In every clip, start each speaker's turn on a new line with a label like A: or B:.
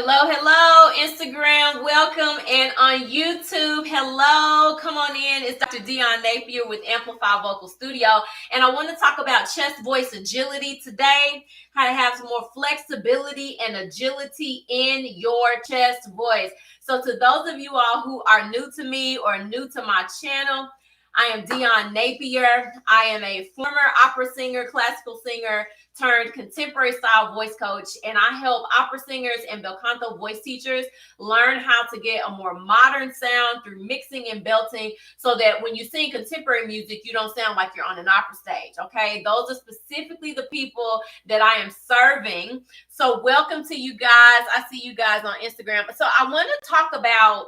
A: Hello, Instagram, welcome, and on YouTube, hello, come on in. It's Dr. Dion Napier with Amplify Vocal Studio, and I want to talk about chest voice agility today, how to have some more flexibility and agility in your chest voice. So to those of you all who are new to me or new to my channel, I am Dion Napier. I am a former opera singer, classical singer, turned contemporary style voice coach, and I help opera singers and bel canto voice teachers learn how to get a more modern sound through mixing and belting so that when you sing contemporary music, you don't sound like you're on an opera stage, okay? Those are specifically the people that I am serving. So welcome to you guys. I see you guys on Instagram. So I want to talk about,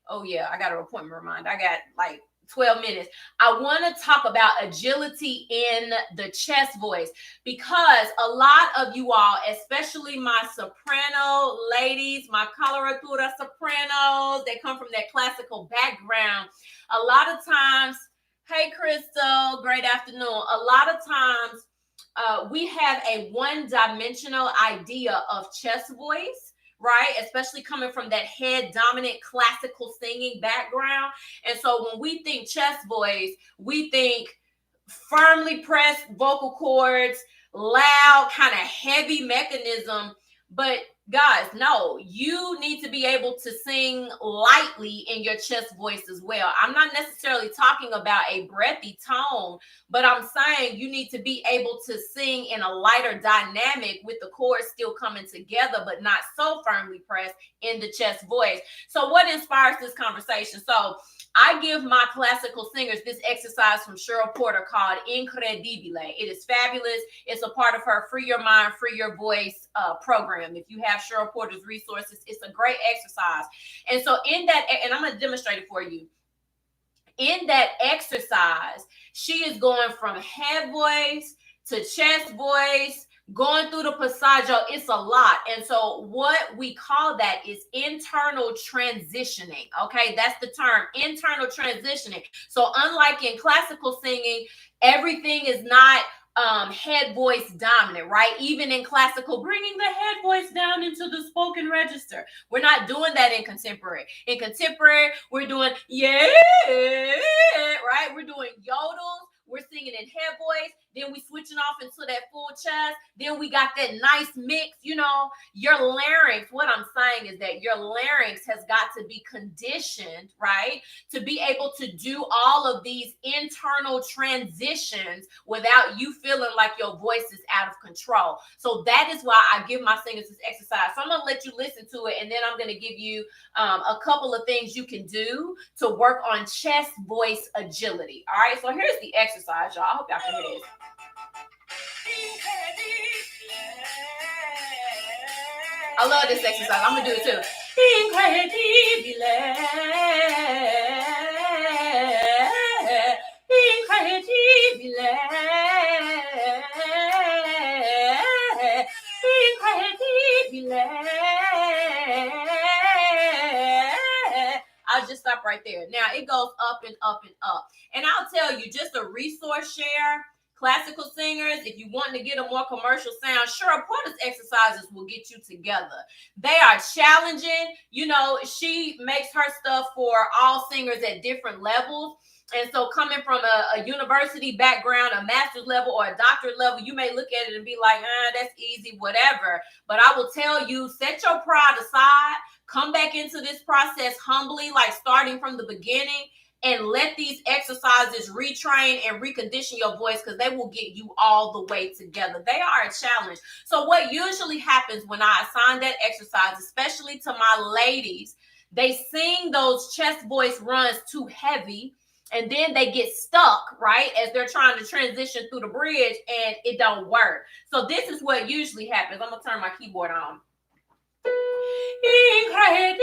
A: oh yeah, I got an appointment reminder. I got like 12 minutes. I want to talk about agility in the chest voice because a lot of you all, especially my soprano ladies, my coloratura sopranos, they come from that classical background. A lot of times, hey Crystal, great afternoon. A lot of times we have a one-dimensional idea of chest voice, right? Especially coming from that head dominant classical singing background. And so when we think chest voice, we think firmly pressed vocal cords, loud, kind of heavy mechanism. But guys, no, you need to be able to sing lightly in your chest voice as well. I'm not necessarily talking about a breathy tone, but I'm saying you need to be able to sing in a lighter dynamic with the chords still coming together, but not so firmly pressed in the chest voice. So what inspires this conversation? So I give my classical singers this exercise from Cheryl Porter called Incredibile. It is fabulous. It's a part of her Free Your Mind, Free Your Voice program. If you have Cheryl Porter's resources, it's a great exercise. And so in that, and I'm going to demonstrate it for you. In that exercise, she is going from head voice to chest voice, going through the passaggio. It's a lot. And so what we call that is internal transitioning. Okay, that's the term, internal transitioning. So unlike in classical singing, everything is not head voice dominant, right? Even in classical, bringing the head voice down into the spoken register. We're not doing that in contemporary. In contemporary, we're doing yeah, right? We're doing yodels. We're singing in head voice, then we switching off into that full chest, then we got that nice mix. You know, your larynx, what I'm saying is that your larynx has got to be conditioned, right, to be able to do all of these internal transitions without you feeling like your voice is out of control. So that is why I give my singers this exercise. So I'm going to let you listen to it, and then I'm going to give you a couple of things you can do to work on chest voice agility. All right, so here's the exercise. Y'all. I hope y'all can hear this. I love this exercise. I'm gonna do it too. Incredibile. Incredibile. Incredibile. I'll just stop right there. Now it goes up and up and up. And I'll tell you, just a resource share, classical singers, if you want to get a more commercial sound, Cheryl Porter's exercises will get you together. They are challenging. You know, she makes her stuff for all singers at different levels. And so coming from a university background, a master's level or a doctorate level, you may look at it and be like, that's easy, whatever. But I will tell you, set your pride aside, come back into this process humbly, like starting from the beginning, and let these exercises retrain and recondition your voice because they will get you all the way together. They are a challenge. So what usually happens when I assign that exercise, especially to my ladies, they sing those chest voice runs too heavy, and then they get stuck, right, as they're trying to transition through the bridge, and it don't work. So this is what usually happens. I'm going to turn my keyboard on. Incredibile.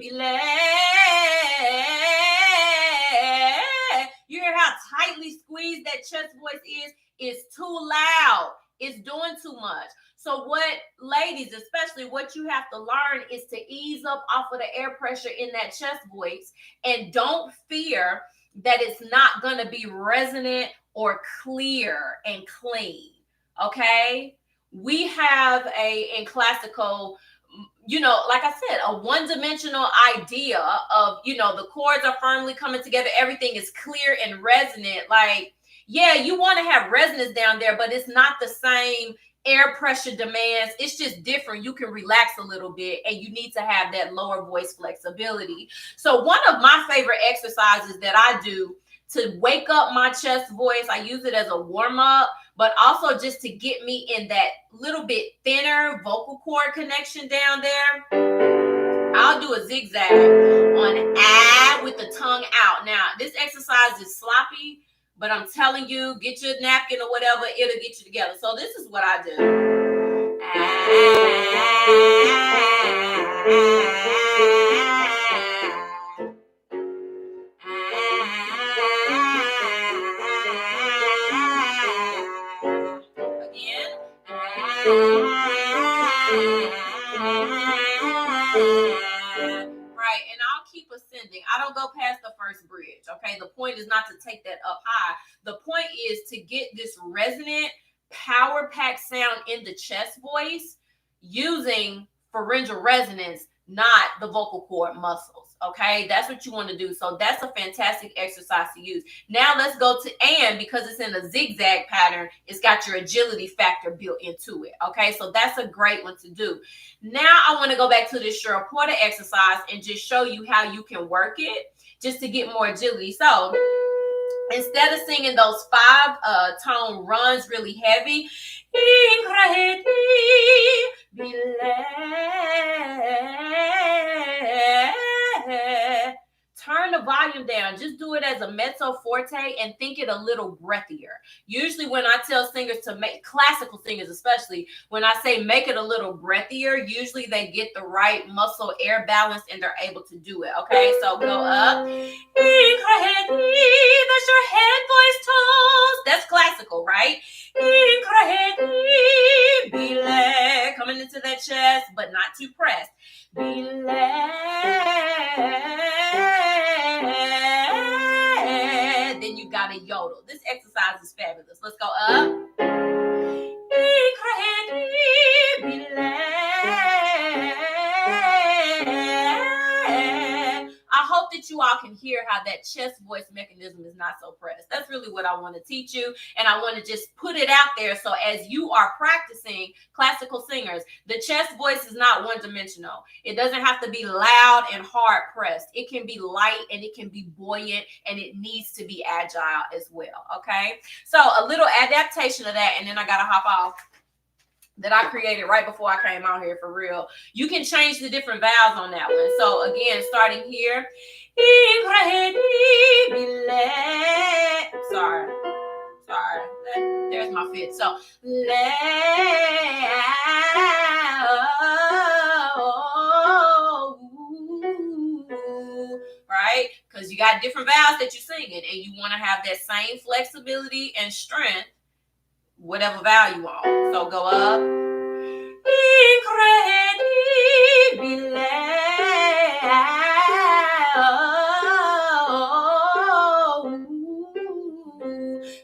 A: Incredibile. You hear how tightly squeezed that chest voice is? It's too loud. It's doing too much. So what, ladies, especially what you have to learn is to ease up off of the air pressure in that chest voice, and don't fear that it's not going to be resonant or clear and clean. Okay, we have in classical, like I said, a one-dimensional idea of, the chords are firmly coming together. Everything is clear and resonant. Like, yeah, you want to have resonance down there, but it's not the same air pressure demands. It's just different. You can relax a little bit, and you need to have that lower voice flexibility. So one of my favorite exercises that I do to wake up my chest voice, I use it as a warm-up, but also just to get me in that little bit thinner vocal cord connection down there. I'll do a zigzag on ah with the tongue out. Now, this exercise is sloppy, but I'm telling you, get your napkin or whatever, it'll get you together. So this is what I do. Right, and I'll keep ascending. I don't go past the first bridge. Okay, the point is not to take that up high. The point is to get this resonant, power-packed sound in the chest voice using pharyngeal resonance, not the vocal cord muscles. Okay, that's what you want to do. So that's a fantastic exercise to use. Now let's go to, and because it's in a zigzag pattern, it's got your agility factor built into it. Okay, so that's a great one to do. Now I want to go back to this Cheryl Porter exercise and just show you how you can work it just to get more agility. So instead of singing those 5-tone runs really heavy, turn the volume down. Just do it as a mezzo forte and think it a little breathier. Usually when I tell singers to make, classical singers especially, when I say make it a little breathier, usually they get the right muscle air balance and they're able to do it. Okay, so go up. That's your head voice tones. That's classical, right? Coming into that chest, but not too pressed. Then you got a yodel. This exercise is fabulous. Let's go up. I hope that you all can hear how that chest voice mechanism is not so pressed. That's really what I want to teach you, and I want to just put it out there so as you are practicing classical singers, the chest voice is not one-dimensional. It doesn't have to be loud and hard pressed. It can be light and it can be buoyant, and it needs to be agile as well. Okay, so a little adaptation of that, and then I gotta hop off, that I created right before I came out here for real. You can change the different vowels on that one. So again, starting here. Sorry. There's my fit. So right? Because you got different vowels that you're singing, and you want to have that same flexibility and strength, whatever vowel you want. So go up.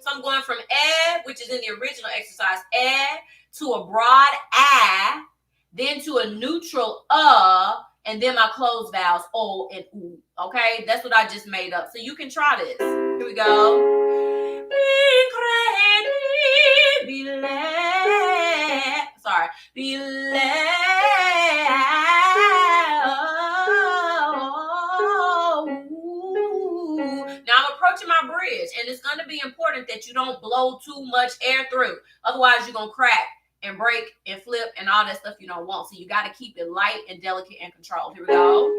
A: So I'm going from which is in the original exercise, to a broad then to a neutral and then my closed vowels o and u. Okay, that's what I just made up. So you can try this. Here we go. Sorry. Now I'm approaching my bridge, and it's going to be important that you don't blow too much air through. Otherwise, you're going to crack and break and flip and all that stuff you don't want. So you got to keep it light and delicate and controlled. Here we go.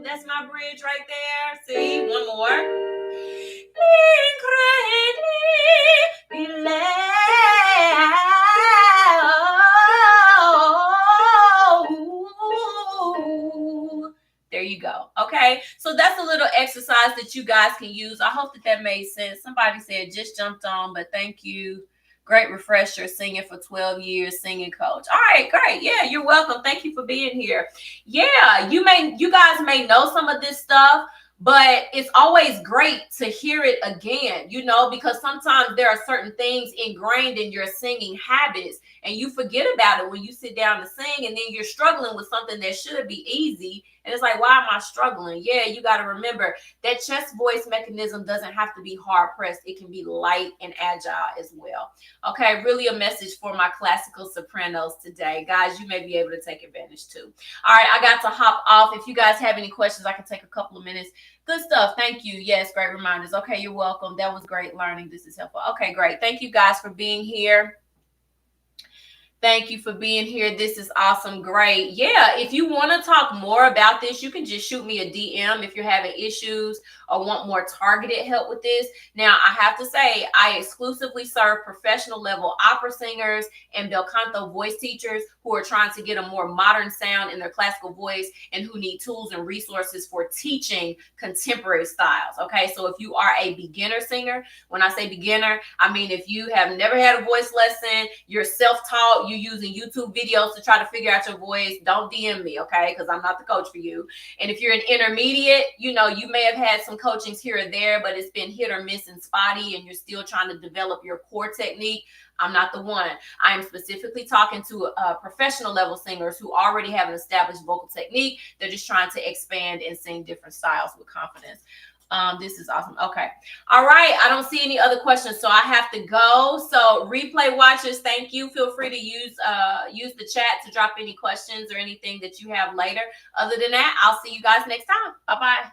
A: That's my bridge right there. See, one more. There you go. Okay, so that's a little exercise that you guys can use. I hope that made sense. Somebody said just jumped on, but thank you Great refresher, singing for 12 years, singing coach. All right, great. Yeah, you're welcome. Thank you for being here. Yeah, you guys may know some of this stuff, but it's always great to hear it again, because sometimes there are certain things ingrained in your singing habits and you forget about it when you sit down to sing, and then you're struggling with something that should be easy. And it's like, why am I struggling? Yeah, you got to remember that chest voice mechanism doesn't have to be hard pressed. It can be light and agile as well. Okay, really a message for my classical sopranos today. Guys, you may be able to take advantage too. All right, I got to hop off. If you guys have any questions, I can take a couple of minutes. Good stuff. Thank you. Yes, great reminders. Okay, you're welcome. That was great learning. This is helpful. Okay, great. Thank you guys for being here. Thank you for being here. This is awesome. Great. Yeah, if you want to talk more about this, you can just shoot me a DM if you're having issues or want more targeted help with this. Now, I have to say, I exclusively serve professional level opera singers and bel canto voice teachers who are trying to get a more modern sound in their classical voice and who need tools and resources for teaching contemporary styles. Okay, so if you are a beginner singer, when I say beginner, I mean if you have never had a voice lesson, you're self-taught, you're using YouTube videos to try to figure out your voice, don't DM me, okay? Because I'm not the coach for you. And if you're an intermediate, you may have had some coachings here or there, but it's been hit or miss and spotty, and you're still trying to develop your core technique. I'm not the one. I am specifically talking to professional level singers who already have an established vocal technique. They're just trying to expand and sing different styles with confidence. This is awesome. Okay. All right. I don't see any other questions, so I have to go. So replay watchers, thank you. Feel free to use the chat to drop any questions or anything that you have later. Other than that, I'll see you guys next time. Bye-bye.